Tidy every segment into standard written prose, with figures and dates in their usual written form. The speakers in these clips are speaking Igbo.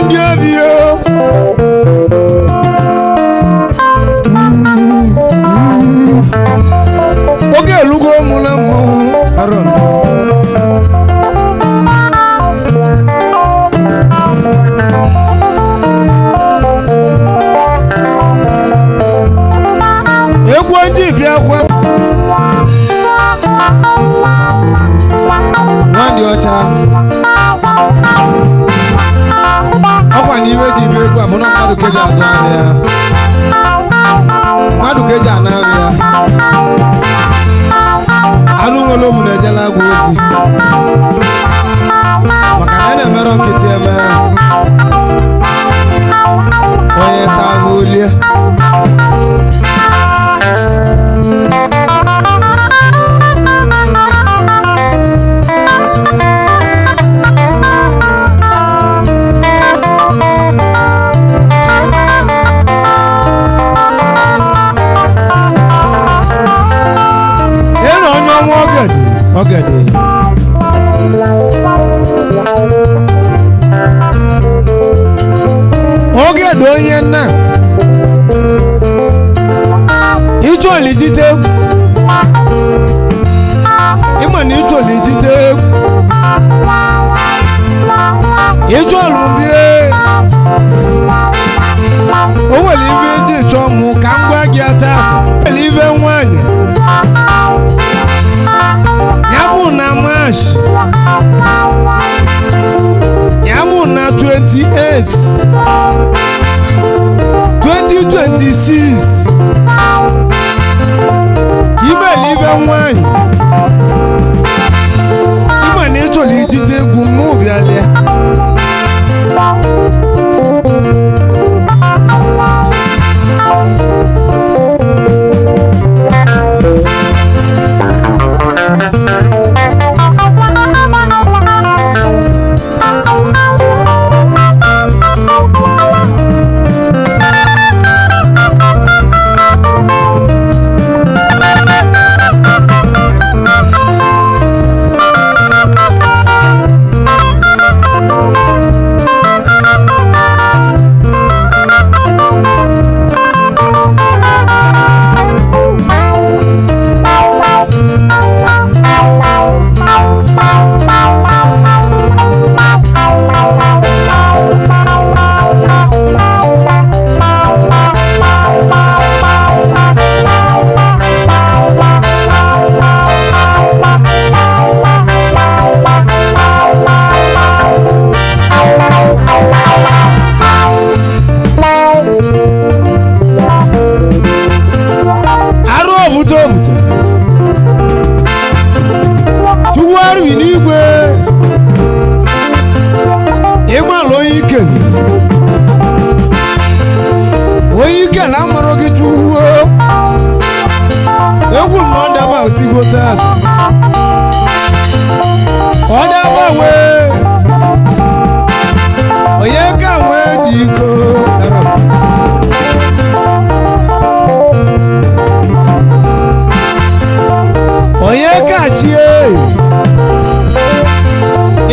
Diabio. Okay, Lugo Mulamo, Arona. Egwanji biakwa. Nwandi ọcha. Ọkwa n'iwe ji bi egwu abụna mmadụ keji azụ ahịa. Mmadụ keji anaghị ya. Anụ nwere omu na-ejela agwa ozi. Maka na na-emere nkịtị eme. Onye taa ahụ olie. Ogede Ogede onye nna Icholi jite egwu Ịma na Icholi jite egwu Icholi mbie O nwere ibe eji chọọ mụ ka m gwa gị atata O nwere ibe nwanyị na March Yamu na 28 2026 Ibelive nwanyị Ima na echoli ijite egwu mụ bịalie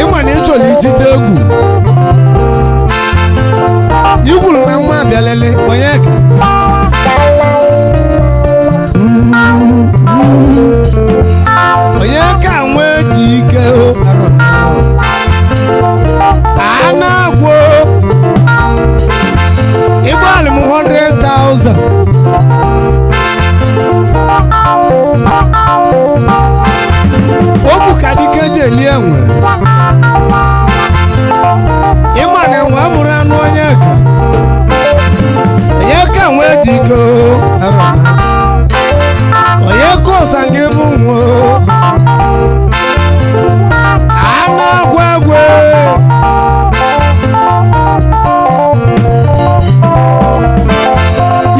Ịma na Icholi ijite egwu Igwuru na nwa abịalele onye ka onye ka nwe ji ike a na-agwọ ịgbalị m 100,000 Obu ka dike jeli enwe Ịma na enwe abụrụ anụ onye ka nwe ji ike onye ka ụsa gị bụ nwo a na-agwa agwa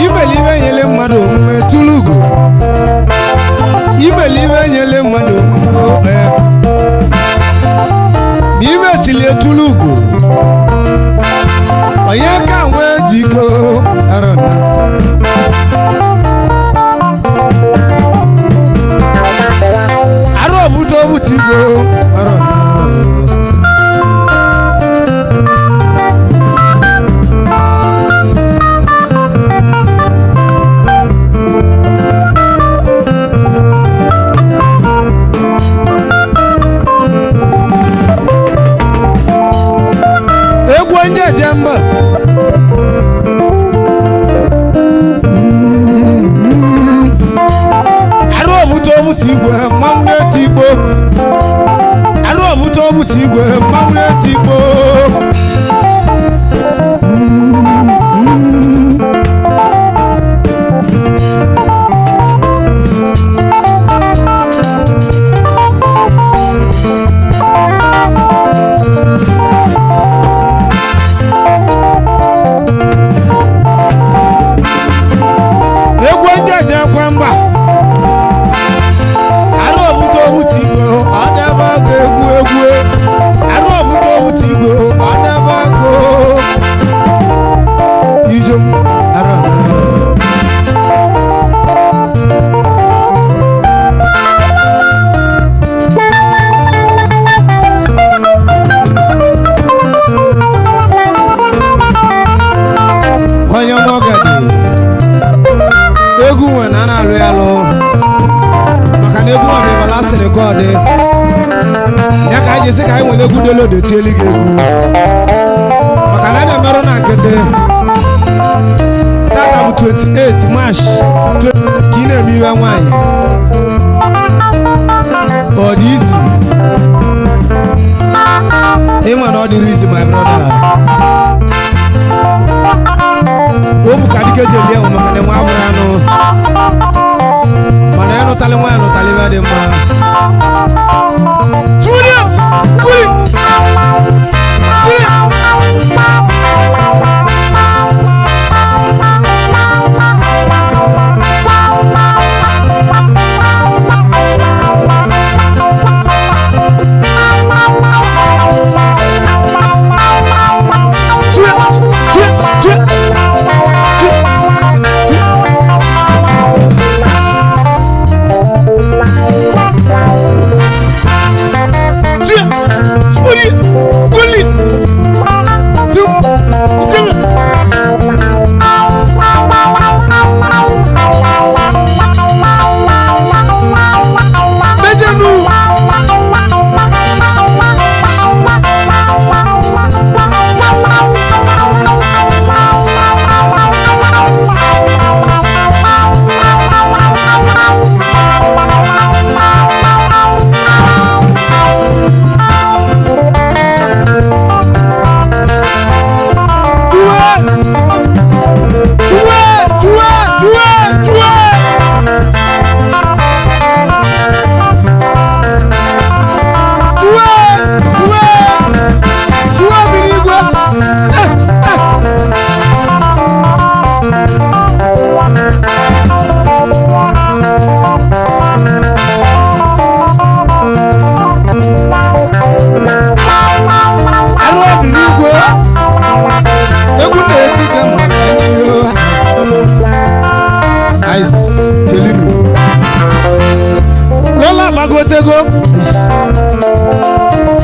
Ibelive nyele mmadụ omume tulugo Ibelive nyele mmadụ omume Bibe sili tulugo onye ka nwe ji ike arana nje jamba aro obuto igwe mmanwụ na-eti igbo aro obuto igwe mmanwụ na-eti igbo ya ka anyị sị ka anyị nwere egwu delo de tieli gị egwu maka na ada merụ na nkịtị tata bụ 28 March ka ị na-eme iwe nwaanyị ọ dị izi ịma na ọ dịrị izi my brother o bụ ka dike jeli ewu maka na nwa abụrụ anụ mana ya nụtali nwaanyị nụtali ibe dị mma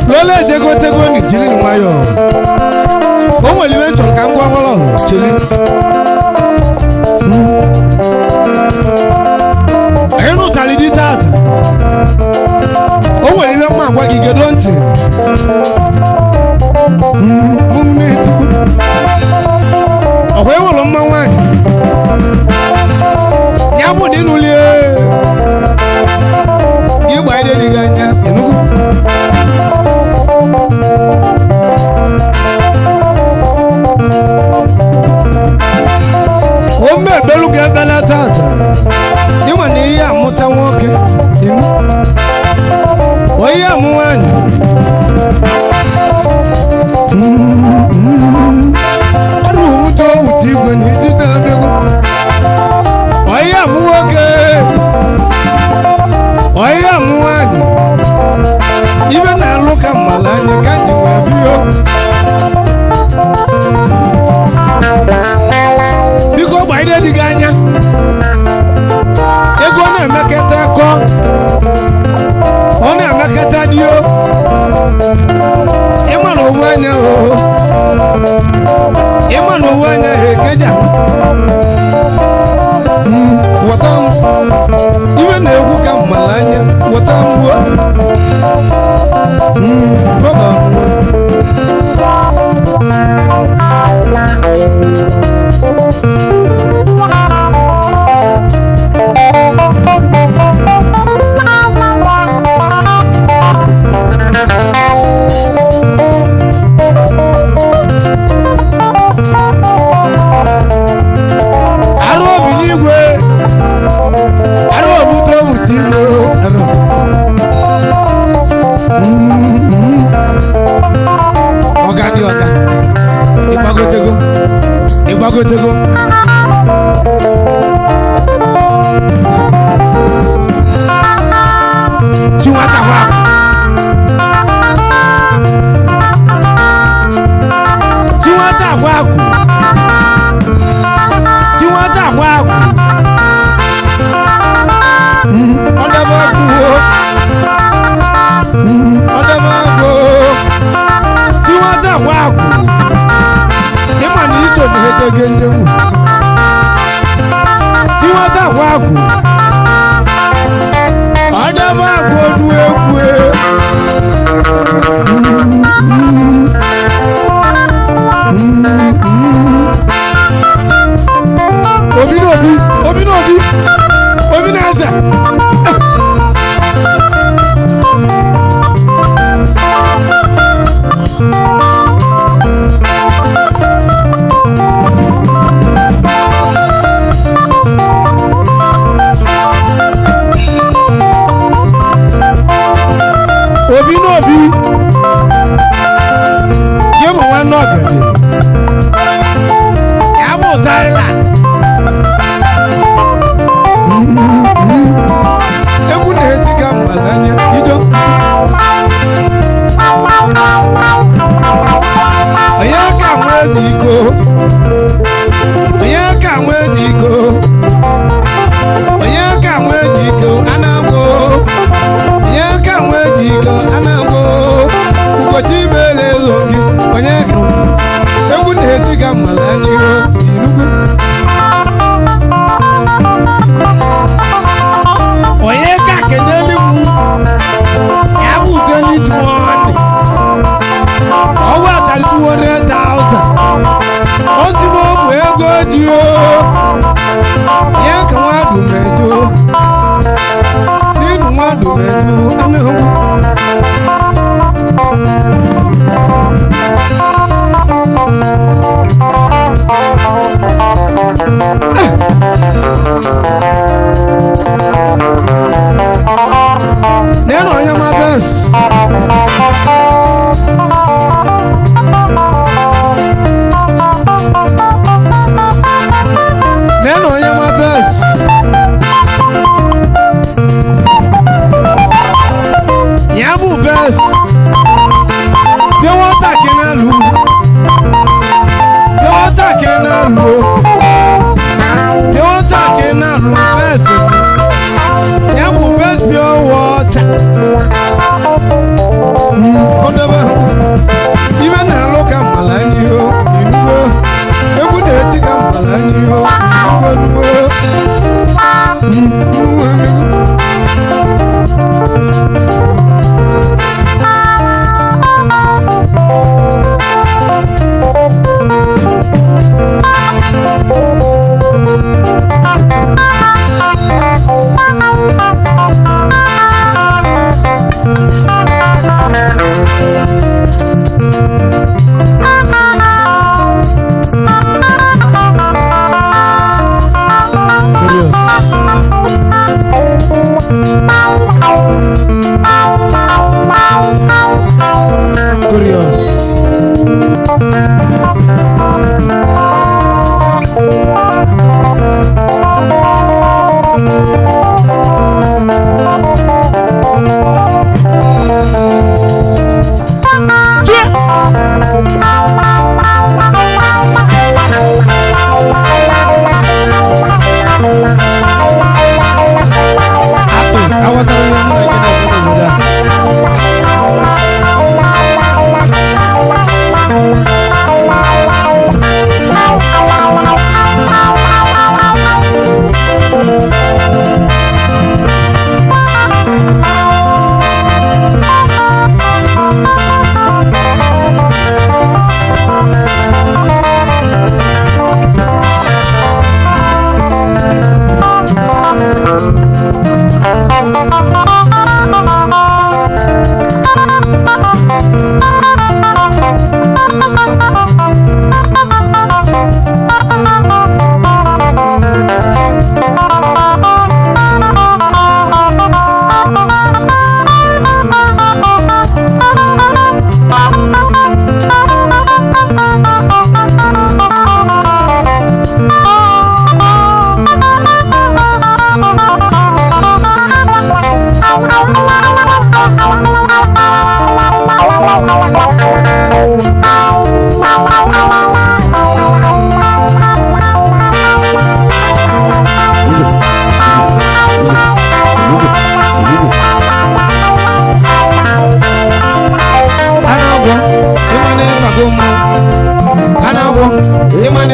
Lola tego ni jili ni nwayo o nwere iwe nchọrọ ka ngwa nwere ọrụ cheli anyị nụtara dị tata o nwere iwe mma agwa gị gedo ntị ọkwa ewụlụ mma nwaanyị ya bụ dị n'ụlọ ịgba ide dị gị anya enugu gbagotego tí wọ́n ta wá tí wọ́n ta wá kù tí wọ́n ta wá kù ọ̀dọ̀ bá kú o ọ̀dọ̀ bá kú o tí wọ́n ta wá kù nígbà ní ìṣòro gẹ́gẹ́ wù tí wọ́n ta wá kù ọ̀dọ̀ bá kú ọdún ekú e. Obi na eze obi n'obi ye bụ nwanne ọgade ya bụ ụtarịla egwu na-etiga mbalanya bido onye ka nwee dị iko onye ka nwee dị iko onye ka nwee dị iko anagbo onye ka nwee dị iko anagbo ụbọchị ibele ezo gị onye ka egwu na-etiga mbalanya inugu onye ka keneli mu ya bụ zeni 200 ọwa atari 200,000 o si n'obu ego ji o ya ka nwadụ mejo n'inu nwadụ mejo anagbo neno onye ma bes neno onye ma bes ya bụ bes bịa nwata kenalu bịa nwata kenalu bịa nwata kenalu bes ya bụ bes bịa nwata ọdọba ibe na-alụ ka mmalanye o inugo egwu na-eti ka mmalanye o inugo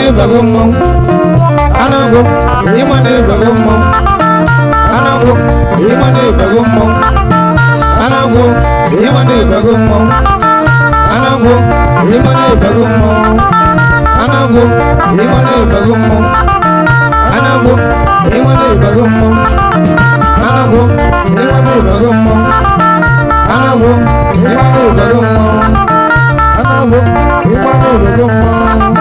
ịbago mmanwụ anagwo ịma na ịbago mmanwụ anagwo ịma na ịbago mmanwụ anagwo ịma na ịbago mmanwụ anagwo ịma na ịbago mmanwụ anagwo ịma na ịbago mmanwụ anagwo ịma na ịbago mmanwụ anagwo ịma na ịbago mmanwụ anagwo ịma na ịbago mmanwụ anagwo ịma na ịbago mmanwụ.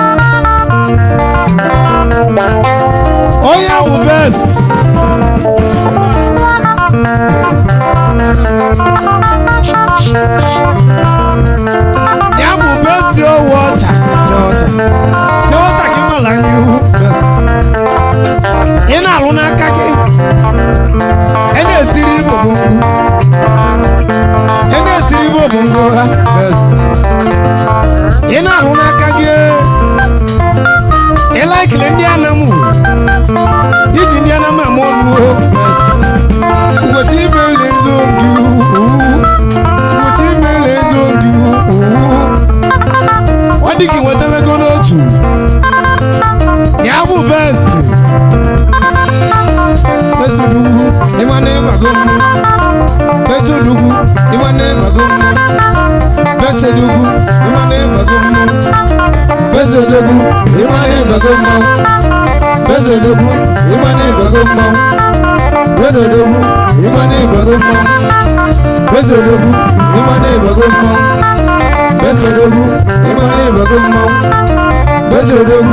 Oya bụ best. Ya bụ best pure water. Pure water gị mara n'ihu best. Ị na-alụ n'aka gị. Ị na-esiri Igbo bongo. Ị na-esiri Igbo bongo ha best. Ị na-alụ n'aka gị. Ị laikile ndị anamu. Iji ndị anamu ama ọlụ best. Ugochi imele ezodu. Ugochi imele ezodu. Ọ dị ka nwetawego n'otu. Ya bụ best. Besodugu ịma na ịbago mmanwụ. Besodugu ịma na ịbago mmanwụ. Besodugu ịma na ịbago mmanwụ. Besodugu ịma na ịbago mmanwụ. Besodugu ịma na ịbago mmanwụ. Besodugu ịma na ịbago mmanwụ. Besodugu ịma na ịbago mmanwụ. Besodugu ịma na ịbago mmanwụ. Besodugu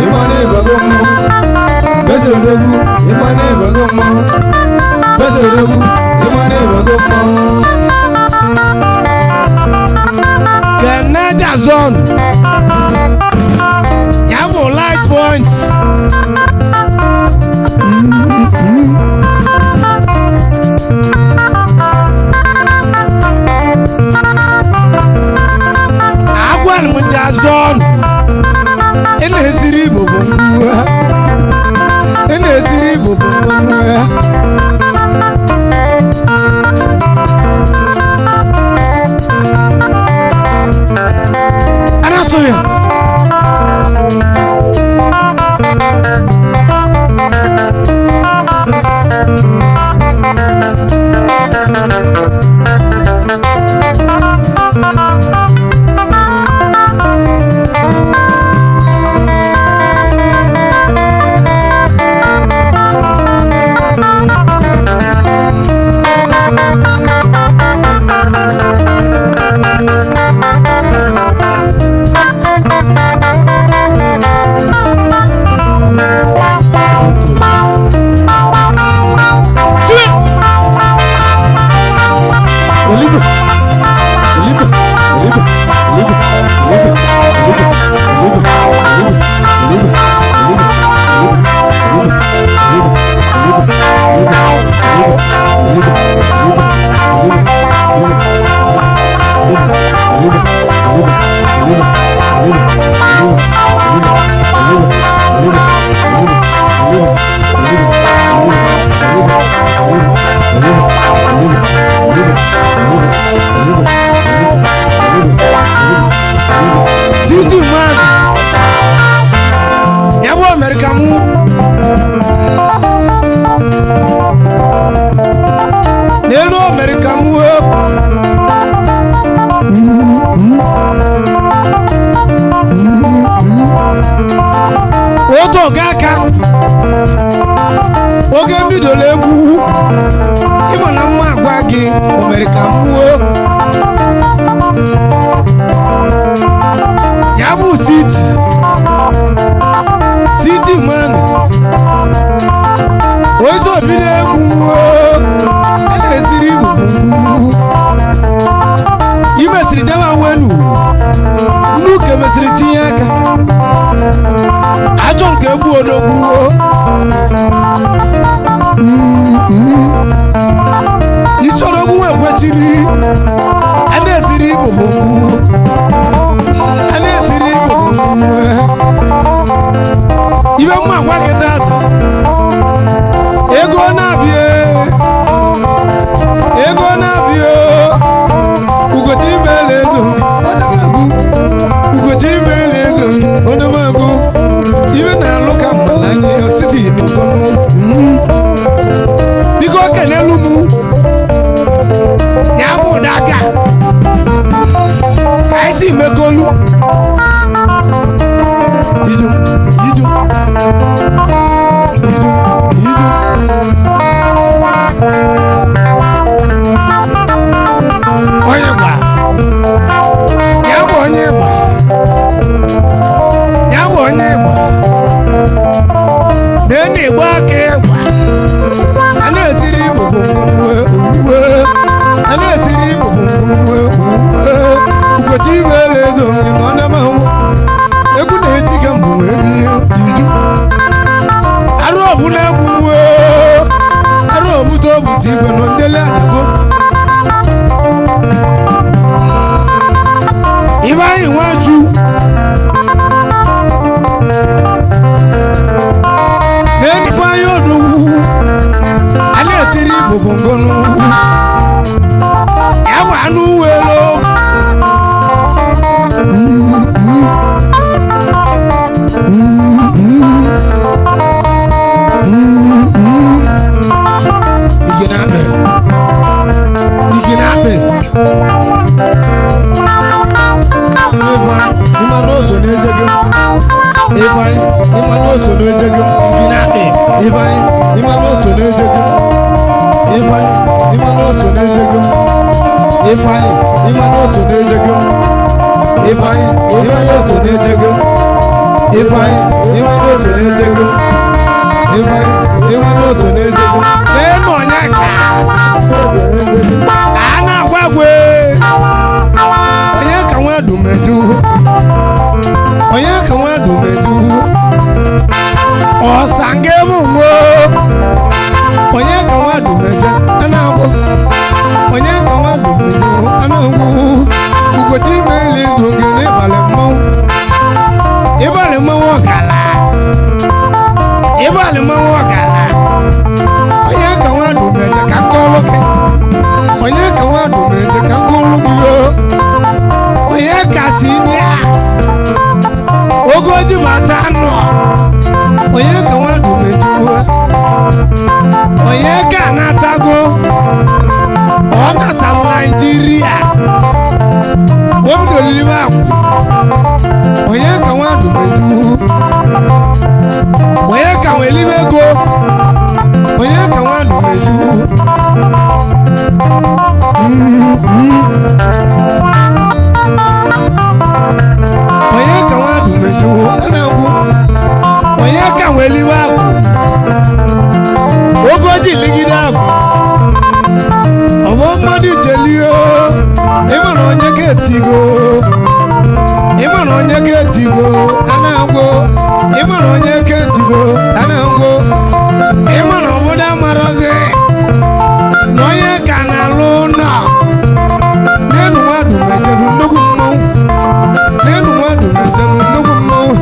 ịma na ịbago mmanwụ. Besodugu ịma na ịbago mmanwụ. Besodugu ịma na ịbago mmanwụ. Canada zone. Ya bụ light points. Agwal m jazz zone. Ị na-esiri Igbo bongo ha. Ị na-esiri Igbo bongo ha. Anasoya. City man. Ya bụ America mu. N'elu America mu. Oto gaka. Oge mbido legwu. Ịma na mma agwa gị America mu. Ya bụ City man. Ozo bi na-egwu. A na-esiri Igbo bongo. Imesiri dema wenu. Nnuke mesiri tinye aka. Ajọ nke egwu odogwu. Isorogwu ekwechiri. A na-esiri Igbo bongo. A na-esiri Igbo bongo. Ibe mma gwa gị tata. Ego na-abịa. Ugochi imele ezo. Ugochi imele ezo. na-ene igbo aka ịgba a na-esiri igbo gwongwongwe uwe a na-esiri igbo gwongwongwe uwe ụbọchị ibele eze onye nọ na mahụ egwu na-eti ka mbụ egwu iju arụ ọbụla egwu uwe arụ ọbụta ọbụta igwe nọ ndele adago ibe anyị nwaju na-enikwa anyị odogwu a na-etiri igbo gwongonu ya bụ anụ uwelo Iginabe Ima n'oso n'ejege Ifeanyi Ima n'oso n'ejege Iginabe Ifeanyi Ima n'oso n'ejege Ifeanyi Ima n'oso n'ejege Ifeanyi Ima n'oso n'ejege Ifeanyi Ima n'oso n'ejege Ifeanyi Ima n'oso n'ejege Ifeanyi Ima n'oso n'ejege n'enu onye ka a na-agwagwe onye ka nwa dumedu onye ka nwa dumedu ọsange bụ mgbo onye ka nwa dumeje a na-agwụ onye ka nwa dumedu a na-agwụ ugochi imeli izu oge n'ịbalị mmanwụ ọgala ịbalị mmanwụ ọgala onye ka nwa dumeje ka nkọlụ gị onye ka nwa dumeje ka nkọlụ gị onye ka si bịa oge oji bata nọ onye ka nwa dumeje onye ka natago ọ natara Naijiria obido libe akwụ onye ka nwa dumeje onye ka nwelibe ego onye ka nwa dumeje onye ka nwa dumeje na-agwụ onye ka nwelibe agwụ oge oji ligide agwụ ọbụ mmadụ jelio ịmara onye ga-etigo ịmara onye ga-etigo a na-agwụ ịmara onye ga-etigo a na-agwụ ịmara obodo amarozi na onye ka na-alụ ụlọ n'enu nwa dumeje nnukwu mmanwụ n'enu nwa dumeje nnukwu mmanwụ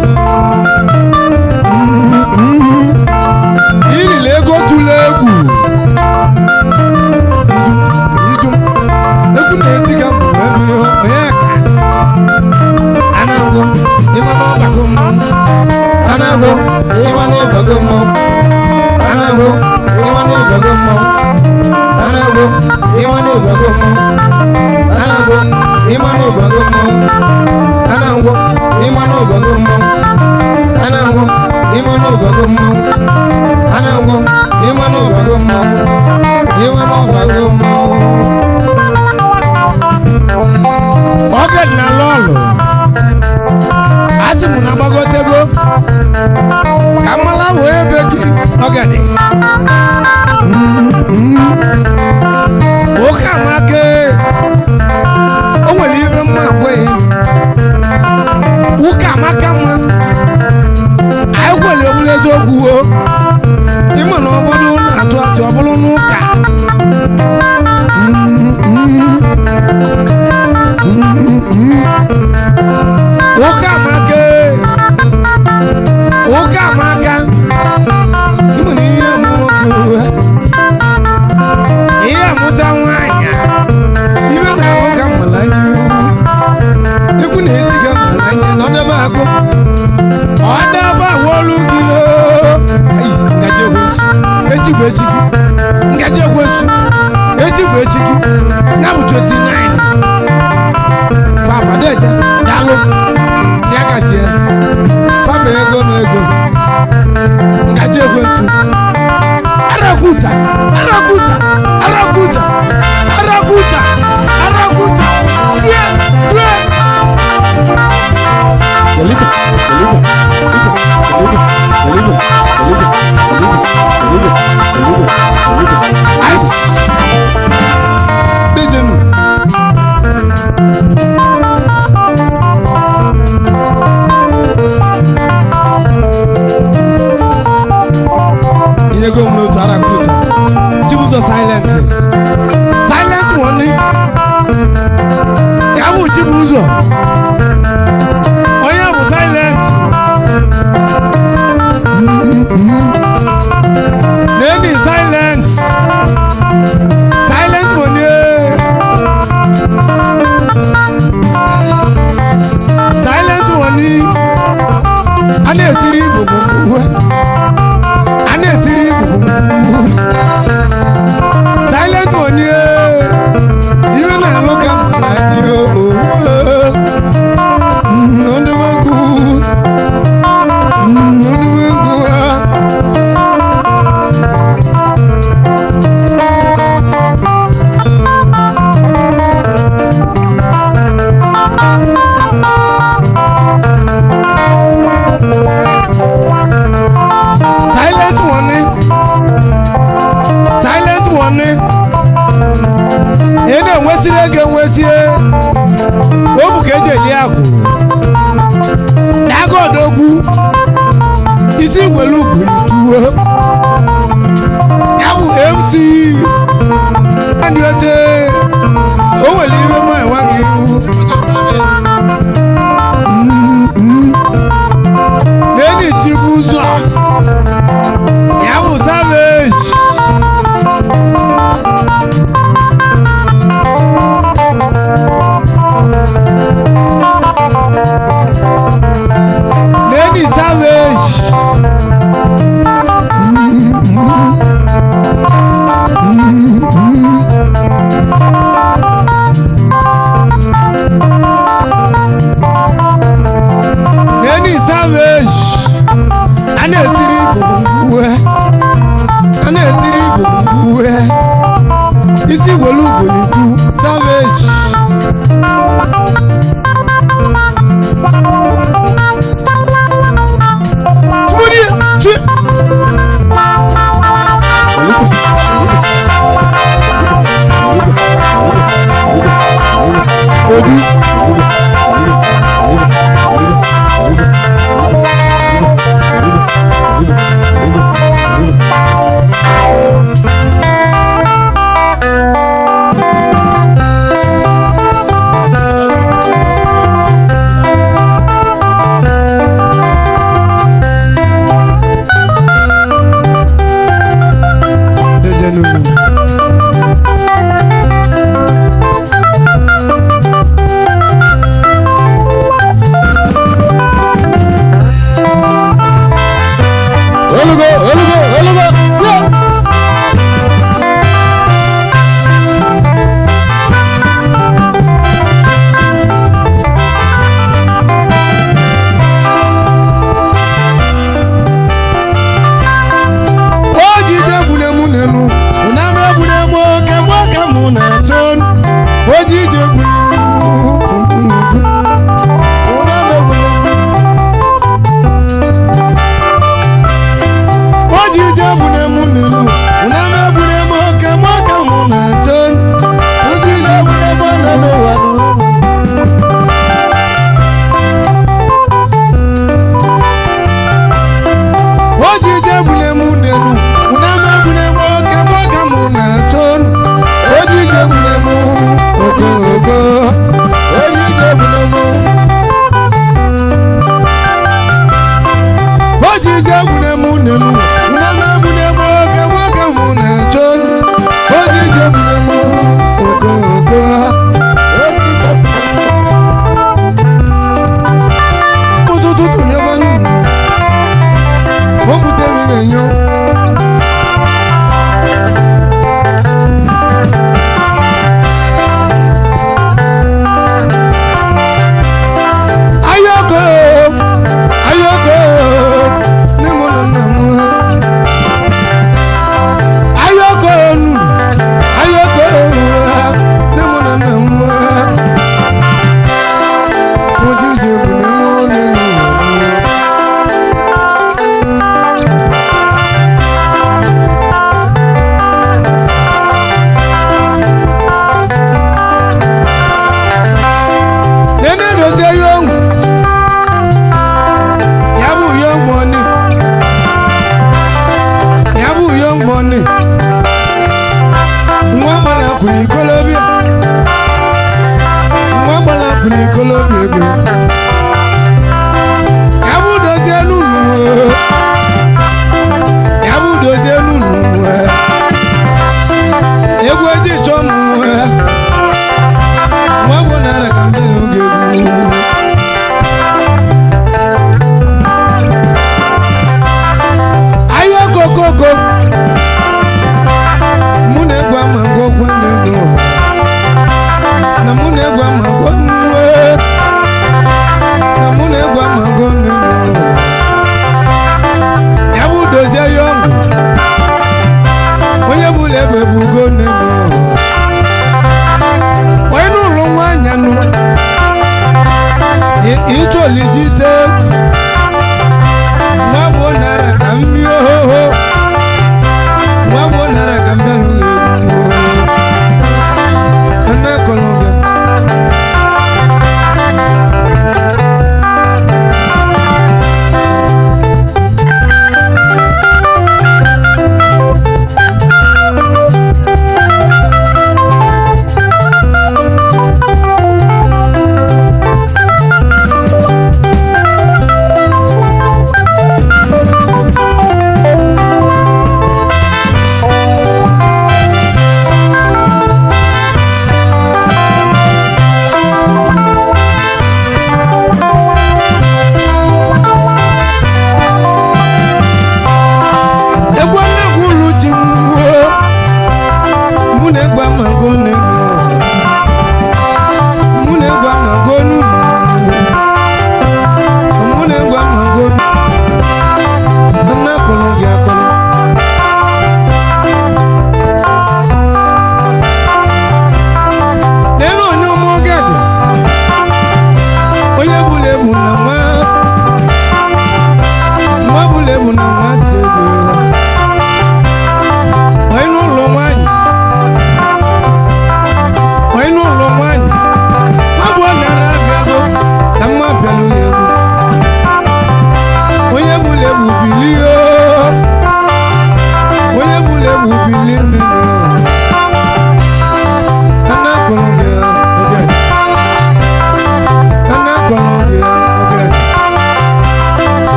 ilile ego tụlụ egwu iju egwu na-etiga mbụ ebe onye ka a na-agwụ ịma n'ọbago mmanwụ a na-agwụ ịma n'ịbago mmanwụ a na-agwụ ịma n'ịbago mmanwụ a na-agwụ ịma n'ịbago mmanwụ a na-agwụ ịma n'ịbago mmanwụ a na-agwụ ịma n'ịbago mmanwụ a na-agwụ ịma n'ịbago mmanwụ a na-agwụ ịma n'ịbago mmanwụ ịma n'ịbago mmanwụ oge dị na lọlụ asị mụ na gbagotego ka mmala wee ebe gị oge dị oke amake o nwere ihe mma agweghị ụka amaka mma anyị kwere obula eziokwu ịma na obodo na-atụ asị ọ bụrụ n'ụka ụka amaka ịma na ihe mụọ ihe amụta nwaanyị iwe na-ahụ ka mmala egwu na-etiga mmala anya na ọdebe agụ ọdebe awolu gị ana esiri bubu ana esiri bubu silent one you na look at you no no good no no good ene nwesire ege nwesie obu ka eje eli akụ dago odogwu isi gwelu ugwu ituo ya bụ MC ndị oche o nwere iwe ma enwe gị iwu n'eni ji bụ ụzọ ya bụ Savage Lady Savage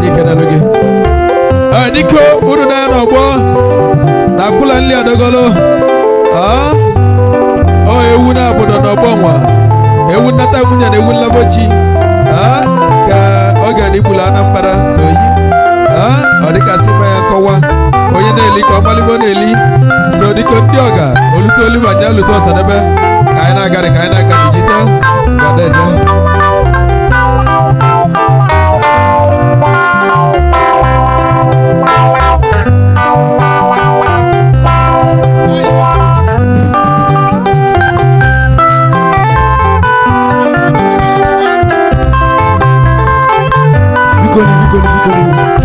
anyị kenelu gị dike uru na ya n'ọgbọ na akwụla nli adogolo ewu na obodo n'ọgbọ nwa ewu nnata nwunye na ewu nlabochi ka ọ ga-adigbula Anambra n'oyi ọ dịkasị mma ya nkọwa onye na-eli ka ọmalibo na-eli so dịka ndị ọga olute oliva anya lute ọsadebe ka anyị na-agari jite gadeje bikoni